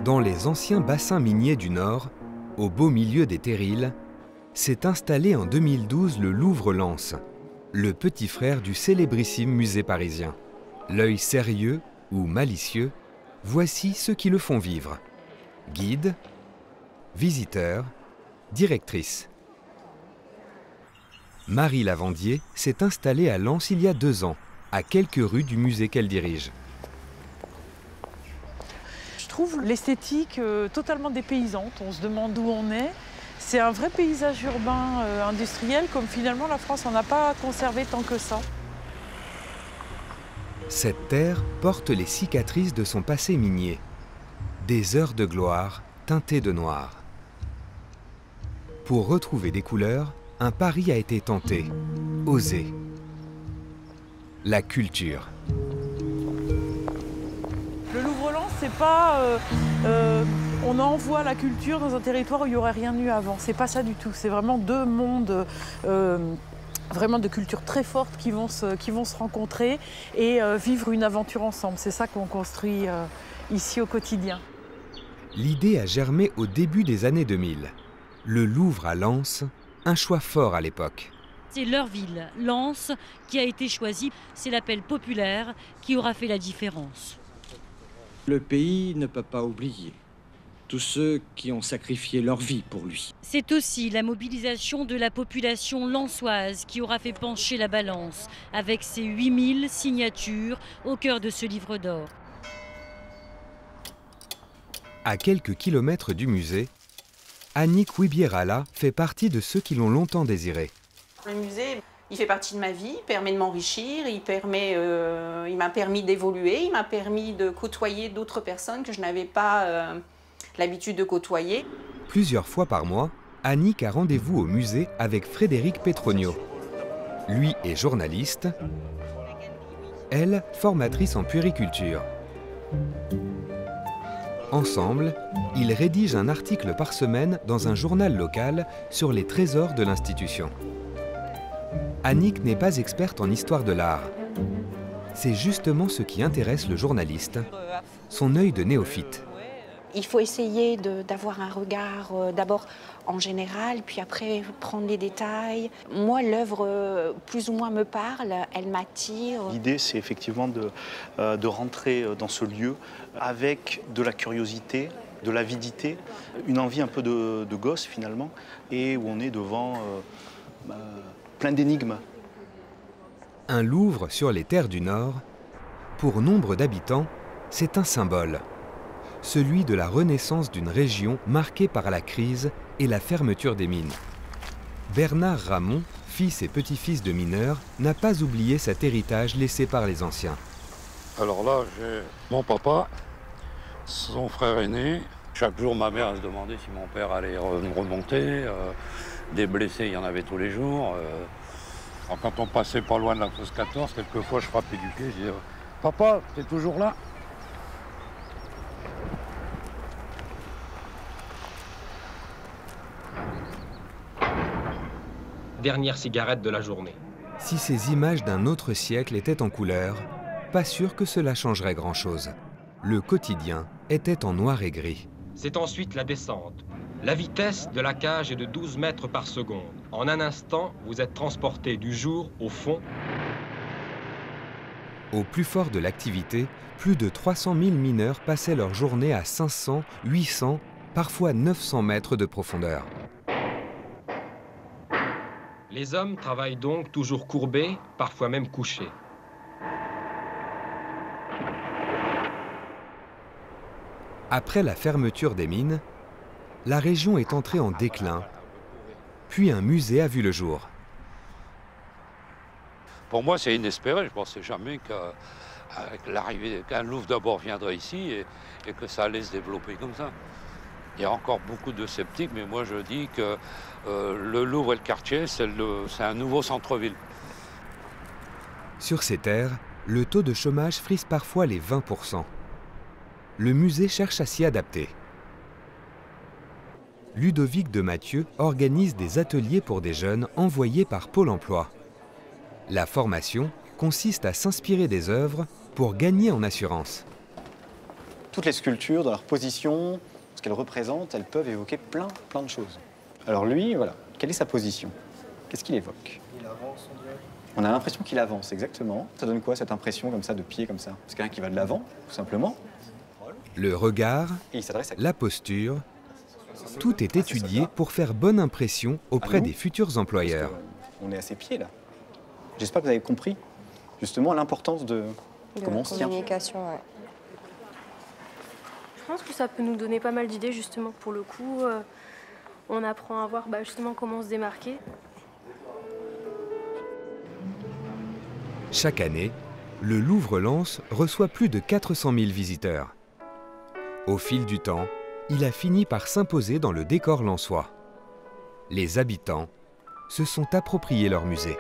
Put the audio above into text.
Dans les anciens bassins miniers du Nord, au beau milieu des terrils, s'est installé en 2012 le Louvre-Lens, le petit frère du célébrissime musée parisien. L'œil sérieux ou malicieux, voici ceux qui le font vivre. Guide, visiteur, directrice. Marie Lavandier s'est installée à Lens il y a 2 ans, à quelques rues du musée qu'elle dirige. Je trouve l'esthétique totalement dépaysante. On se demande où on est. C'est un vrai paysage urbain industriel, comme finalement la France n'en a pas conservé tant que ça. Cette terre porte les cicatrices de son passé minier. Des heures de gloire teintées de noir. Pour retrouver des couleurs, un pari a été tenté, osé. La culture. Le Louvre-Lens, c'est pas on envoie la culture dans un territoire où il n'y aurait rien eu avant. C'est pas ça du tout. C'est vraiment 2 mondes vraiment de cultures très fortes qui vont se rencontrer et vivre une aventure ensemble. C'est ça qu'on construit ici au quotidien. L'idée a germé au début des années 2000. Le Louvre à Lens, un choix fort à l'époque. C'est leur ville, Lens, qui a été choisie. C'est l'appel populaire qui aura fait la différence. Le pays ne peut pas oublier tous ceux qui ont sacrifié leur vie pour lui. C'est aussi la mobilisation de la population lensoise qui aura fait pencher la balance, avec ses 8000 signatures au cœur de ce livre d'or. À quelques kilomètres du musée, Annick Wibierala fait partie de ceux qui l'ont longtemps désiré. Le musée, il fait partie de ma vie, il permet de m'enrichir, il m'a permis d'évoluer, il m'a permis de côtoyer d'autres personnes que je n'avais pas l'habitude de côtoyer. Plusieurs fois par mois, Annick a rendez-vous au musée avec Frédéric Petronio. Lui est journaliste, elle, formatrice en puériculture. Ensemble, ils rédigent un article par semaine dans un journal local sur les trésors de l'institution. Annick n'est pas experte en histoire de l'art. C'est justement ce qui intéresse le journaliste, son œil de néophyte. Il faut essayer d'avoir un regard d'abord en général, puis après prendre les détails. Moi, l'œuvre plus ou moins me parle, elle m'attire. L'idée, c'est effectivement de rentrer dans ce lieu avec de la curiosité, de l'avidité, une envie un peu de gosse finalement, et où on est devant plein d'énigmes. Un Louvre sur les terres du Nord, pour nombre d'habitants, c'est un symbole. Celui de la renaissance d'une région marquée par la crise et la fermeture des mines. Bernard Ramon, fils et petit-fils de mineurs, n'a pas oublié cet héritage laissé par les anciens. Alors là, j'ai mon papa, son frère aîné. Chaque jour, ma mère se demandait si mon père allait remonter. Des blessés, il y en avait tous les jours. Alors, quand on passait pas loin de la fosse 14, quelquefois, je frappais du pied, je disais « Papa, t'es toujours là ?» Dernière cigarette de la journée. Si ces images d'un autre siècle étaient en couleur, pas sûr que cela changerait grand-chose. Le quotidien était en noir et gris. C'est ensuite la descente. La vitesse de la cage est de 12 mètres par seconde. En un instant, vous êtes transporté du jour au fond. Au plus fort de l'activité, plus de 300 000 mineurs passaient leur journée à 500, 800, parfois 900 mètres de profondeur. Les hommes travaillent donc toujours courbés, parfois même couchés. Après la fermeture des mines, la région est entrée en déclin, puis un musée a vu le jour. Pour moi, c'est inespéré. Je ne pensais jamais qu'avec l'arrivée, qu'un Louvre d'abord viendrait ici et que ça allait se développer comme ça. Il y a encore beaucoup de sceptiques, mais moi je dis que le Louvre et le quartier, c'est un nouveau centre-ville. Sur ces terres, le taux de chômage frise parfois les 20%. Le musée cherche à s'y adapter. Ludovic de Mathieu organise des ateliers pour des jeunes envoyés par Pôle emploi. La formation consiste à s'inspirer des œuvres pour gagner en assurance. Toutes les sculptures, dans leur position, ce qu'elles représentent, elles peuvent évoquer plein de choses. Alors lui, voilà, quelle est sa position? Qu'est-ce qu'il évoque? Il avance, on dirait. On a l'impression qu'il avance, exactement. Ça donne quoi, cette impression comme ça, de pied comme ça? C'est quelqu'un qui va de l'avant, tout simplement. Le regard, Et il s'adresse à... la posture, tout est étudié pour faire bonne impression auprès des futurs employeurs. On est à ses pieds, là. J'espère que vous avez compris, justement, l'importance de comment on se tient. Communication, ouais. Je pense que ça peut nous donner pas mal d'idées, justement, pour le coup. On apprend à voir justement comment se démarquer. Chaque année, le Louvre-Lens reçoit plus de 400 000 visiteurs. Au fil du temps, il a fini par s'imposer dans le décor lensois. Les habitants se sont appropriés leur musée.